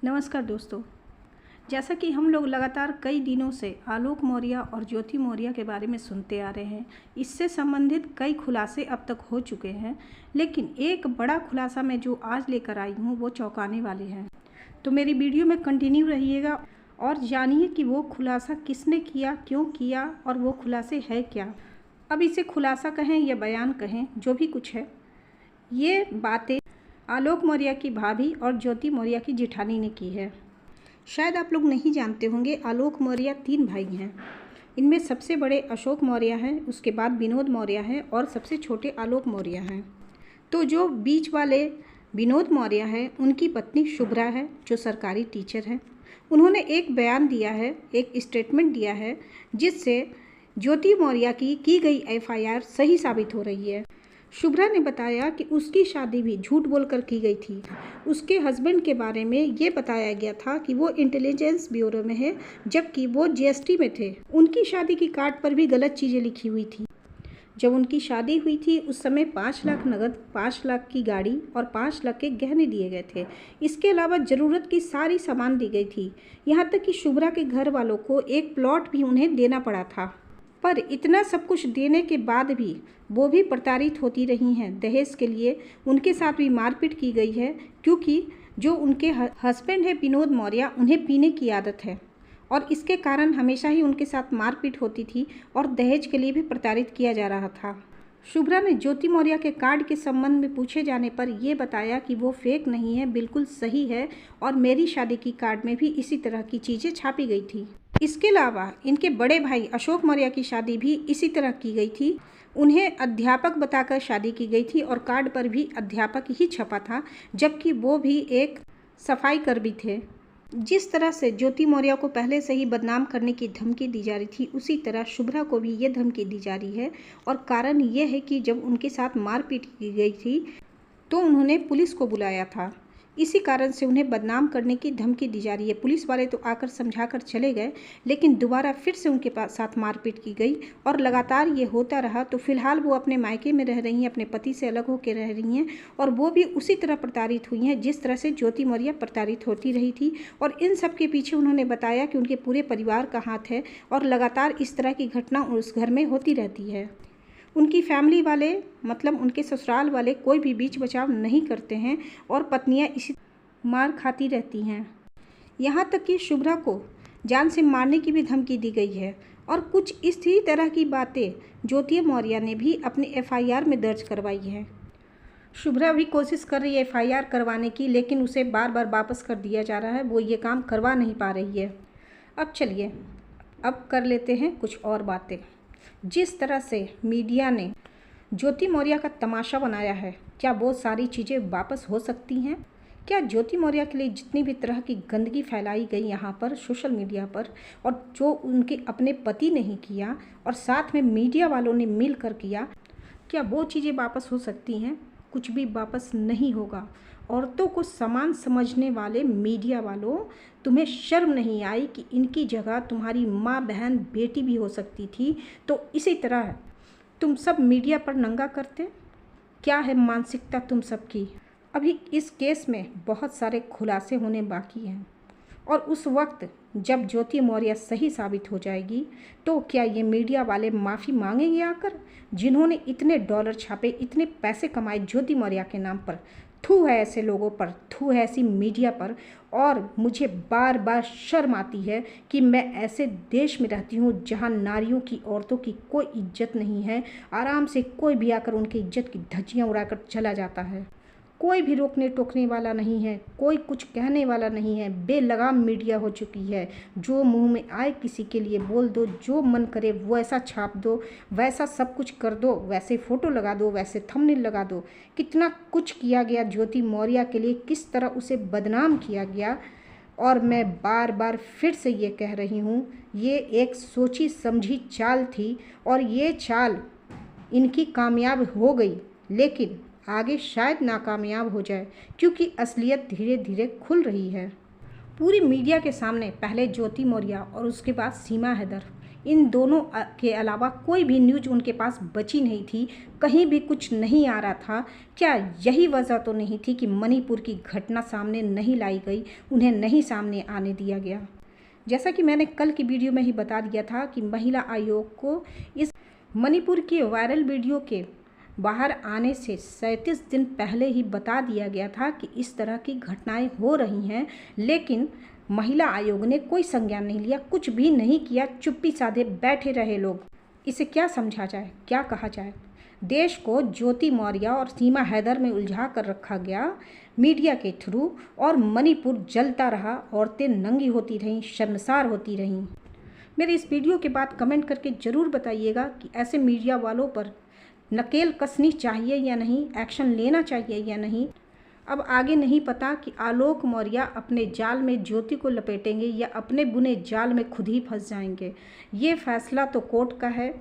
नमस्कार दोस्तों। जैसा कि हम लोग लगातार कई दिनों से आलोक मौर्य और ज्योति मौर्य के बारे में सुनते आ रहे हैं, इससे संबंधित कई खुलासे अब तक हो चुके हैं, लेकिन एक बड़ा खुलासा मैं जो आज लेकर आई हूँ वो चौंकाने वाले हैं। तो मेरी वीडियो में कंटिन्यू रहिएगा और जानिए कि वो खुलासा किसने किया, क्यों किया और वो खुलासे है क्या। अब इसे खुलासा कहें या बयान कहें, जो भी कुछ है, ये बातें आलोक मौर्य की भाभी और ज्योति मौर्य की जेठानी ने की है। शायद आप लोग नहीं जानते होंगे, आलोक मौर्य 3 भाई हैं। इनमें सबसे बड़े अशोक मौर्य हैं, उसके बाद विनोद मौर्य हैं और सबसे छोटे आलोक मौर्य हैं। तो जो बीच वाले विनोद मौर्य हैं, उनकी पत्नी शुभ्रा है जो सरकारी टीचर है। उन्होंने एक बयान दिया है, एक स्टेटमेंट दिया है, जिससे ज्योति मौर्य की गई FIR सही साबित हो रही है। शुभ्रा ने बताया कि उसकी शादी भी झूठ बोलकर की गई थी। उसके हस्बैंड के बारे में ये बताया गया था कि वो इंटेलिजेंस ब्यूरो में है, जबकि वो GST में थे। उनकी शादी की कार्ड पर भी गलत चीज़ें लिखी हुई थी। जब उनकी शादी हुई थी उस समय 5 लाख नगद, 5 लाख की गाड़ी और 5 लाख के गहने दिए गए थे। इसके अलावा ज़रूरत की सारी सामान दी गई थी। यहाँ तक कि शुभ्रा के घर वालों को एक प्लॉट भी उन्हें देना पड़ा था। पर इतना सब कुछ देने के बाद भी वो भी प्रताड़ित होती रही हैं। दहेज के लिए उनके साथ भी मारपीट की गई है, क्योंकि जो उनके हस्बैंड है विनोद मौर्य, उन्हें पीने की आदत है और इसके कारण हमेशा ही उनके साथ मारपीट होती थी और दहेज के लिए भी प्रताड़ित किया जा रहा था। शुभ्रा ने ज्योति मौर्य के कार्ड के संबंध में पूछे जाने पर यह बताया कि वो फेक नहीं है, बिल्कुल सही है और मेरी शादी की कार्ड में भी इसी तरह की चीज़ें छापी गई थी। इसके अलावा इनके बड़े भाई अशोक मौर्य की शादी भी इसी तरह की गई थी। उन्हें अध्यापक बताकर शादी की गई थी और कार्ड पर भी अध्यापक ही छपा था, जबकि वो भी एक सफाई कर्मी थे। जिस तरह से ज्योति मौर्य को पहले से ही बदनाम करने की धमकी दी जा रही थी, उसी तरह शुभ्रा को भी ये धमकी दी जा रही है। और कारण ये है कि जब उनके साथ मारपीट की गई थी तो उन्होंने पुलिस को बुलाया था। इसी कारण से उन्हें बदनाम करने की धमकी दी जा रही है। पुलिस वाले तो आकर समझाकर चले गए, लेकिन दोबारा फिर से उनके साथ मारपीट की गई और लगातार ये होता रहा। तो फिलहाल वो अपने मायके में रह रही हैं, अपने पति से अलग होकर रह रही हैं और वो भी उसी तरह प्रताड़ित हुई हैं जिस तरह से ज्योति मौर्य प्रताड़ित होती रही थी। और इन सब के पीछे उन्होंने बताया कि उनके पूरे परिवार का हाथ है और लगातार इस तरह की घटना उस घर में होती रहती है। उनकी फैमिली वाले, मतलब उनके ससुराल वाले, कोई भी बीच बचाव नहीं करते हैं और पत्नियां इसी मार खाती रहती हैं। यहाँ तक कि शुभ्रा को जान से मारने की भी धमकी दी गई है। और कुछ इसी तरह की बातें ज्योति मौर्य ने भी अपनी FIR में दर्ज करवाई है। शुभ्रा भी कोशिश कर रही है FIR करवाने की, लेकिन उसे बार बार वापस कर दिया जा रहा है, वो ये काम करवा नहीं पा रही है। अब चलिए, अब कर लेते हैं कुछ और बातें। जिस तरह से मीडिया ने ज्योति मौर्य का तमाशा बनाया है, क्या वो सारी चीज़ें वापस हो सकती हैं? क्या ज्योति मौर्य के लिए जितनी भी तरह की गंदगी फैलाई गई यहाँ पर सोशल मीडिया पर, और जो उनके अपने पति ने ही किया और साथ में मीडिया वालों ने मिल कर किया, क्या वो चीज़ें वापस हो सकती हैं? कुछ भी वापस नहीं होगा। औरतों को समान समझने वाले मीडिया वालों, तुम्हें शर्म नहीं आई कि इनकी जगह तुम्हारी माँ, बहन, बेटी भी हो सकती थी? तो इसी तरह तुम सब मीडिया पर नंगा करते। क्या है मानसिकता तुम सबकी? अभी इस केस में बहुत सारे खुलासे होने बाकी हैं और उस वक्त जब ज्योति मौर्य सही साबित हो जाएगी तो क्या ये मीडिया वाले माफ़ी मांगेंगे आकर, जिन्होंने इतने डॉलर छापे, इतने पैसे कमाए ज्योति मौर्य के नाम पर? थू है ऐसे लोगों पर, थू है ऐसी मीडिया पर। और मुझे बार बार शर्म आती है कि मैं ऐसे देश में रहती हूँ जहाँ नारियों की, औरतों की कोई इज्जत नहीं है। आराम से कोई भी आकर उनकी इज्जत की धज्जियाँ उड़ाकर चला जाता है। कोई भी रोकने टोकने वाला नहीं है, कोई कुछ कहने वाला नहीं है। बेलगाम मीडिया हो चुकी है। जो मुंह में आए किसी के लिए बोल दो, जो मन करे वैसा छाप दो, वैसा सब कुछ कर दो, वैसे फ़ोटो लगा दो, वैसे थंबनेल लगा दो। कितना कुछ किया गया ज्योति मौर्य के लिए, किस तरह उसे बदनाम किया गया। और मैं बार बार फिर से ये कह रही हूँ, ये एक सोची समझी चाल थी और ये चाल इनकी कामयाब हो गई, लेकिन आगे शायद नाकामयाब हो जाए, क्योंकि असलियत धीरे धीरे खुल रही है पूरी मीडिया के सामने। पहले ज्योति मौर्य और उसके बाद सीमा हैदर, इन दोनों के अलावा कोई भी न्यूज़ उनके पास बची नहीं थी, कहीं भी कुछ नहीं आ रहा था। क्या यही वजह तो नहीं थी कि मणिपुर की घटना सामने नहीं लाई गई, उन्हें नहीं सामने आने दिया गया? जैसा कि मैंने कल की वीडियो में ही बता दिया था कि महिला आयोग को इस मणिपुर के वायरल वीडियो के बाहर आने से 37 दिन पहले ही बता दिया गया था कि इस तरह की घटनाएं हो रही हैं, लेकिन महिला आयोग ने कोई संज्ञान नहीं लिया, कुछ भी नहीं किया, चुप्पी साधे बैठे रहे लोग। इसे क्या समझा जाए, क्या कहा जाए? देश को ज्योति मौर्य और सीमा हैदर में उलझा कर रखा गया मीडिया के थ्रू, और मणिपुर जलता रहा, औरतें नंगी होती रहीं, शर्मसार होती रहीं। मेरे इस वीडियो के बाद कमेंट करके ज़रूर बताइएगा कि ऐसे मीडिया वालों पर नकेल कसनी चाहिए या नहीं, एक्शन लेना चाहिए या नहीं। अब आगे नहीं पता कि आलोक मौर्य अपने जाल में ज्योति को लपेटेंगे या अपने बुने जाल में खुद ही फंस जाएंगे। ये फैसला तो कोर्ट का है,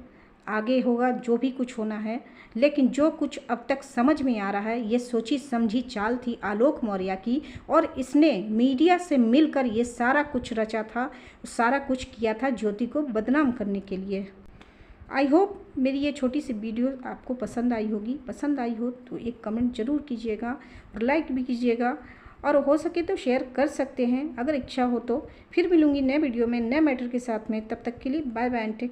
आगे होगा जो भी कुछ होना है। लेकिन जो कुछ अब तक समझ में आ रहा है, ये सोची समझी चाल थी आलोक मौर्य की, और इसने मीडिया से मिलकर ये सारा कुछ रचा था, सारा कुछ किया था ज्योति को बदनाम करने के लिए। आई होप मेरी ये छोटी सी वीडियो आपको पसंद आई होगी। पसंद आई हो तो एक कमेंट ज़रूर कीजिएगा और लाइक भी कीजिएगा, और हो सके तो शेयर कर सकते हैं अगर इच्छा हो तो। फिर मिलूँगी नए वीडियो में नए मैटर के साथ में, तब तक के लिए बाय बाय एंड टेक।